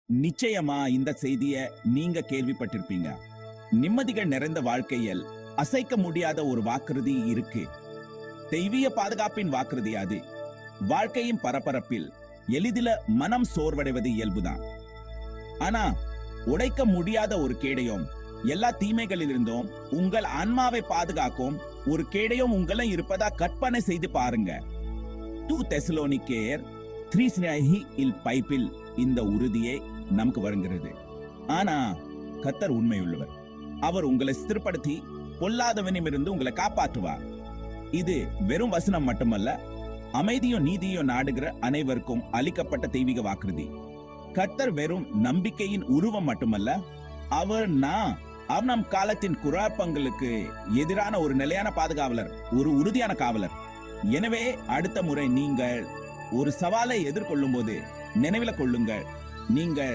நிச்சயமா இந்த செய்திய நீங்க கேள்விப்பட்டிருப்பீங்க. நிம்மதிகள் நிறைந்த வாழ்க்கையில் அசைக்க முடியாத ஒரு வாக்குறுதி இருக்கு. தெய்வீக பாதுகாப்பின் வாக்குறுதி அது. வாழ்க்கையின் பரபரப்பில் எளிதில மனம் சோர்வடைவது இயல்புதான். ஆனா உடைக்க முடியாத ஒரு கேடயம், எல்லா தீமைகளிலிருந்தும் உங்கள் ஆன்மாவை பாதுகாக்கும் ஒரு கேடயம் உங்களை இருப்பதா கற்பனை செய்து பாருங்க. 2 தெசலோனிக்கேயர் 3:5 இந்த உறுதியை நமக்கு வழங்குகிறது. ஆனா கர்த்தர் உண்மையுள்ளவர். அவர் உங்களை ஸ்திரப்படுத்தி பொல்லாதவனிடமிருந்து உங்களை காப்பாற்றுவார். இது வெறும் வசனம் மட்டுமல்ல, அமைதியும் நீதியும் நாடுகிற அனைவருக்கும் அளிக்கப்பட்ட தெய்வீக வாக்குறுதி. கர்த்தர் வெறும் நம்பிக்கையின் உருவம் மட்டுமல்ல, அவர் நம் காலத்தின் குழப்பங்களுக்கு எதிரான ஒரு நிலையான பாதுகாவலர், ஒரு உறுதியான காவலர். எனவே அடுத்த முறை நீங்கள் ஒரு சவாலை எதிர்கொள்ளும் போது நினைவில் கொள்ளுங்கள், நீங்கள்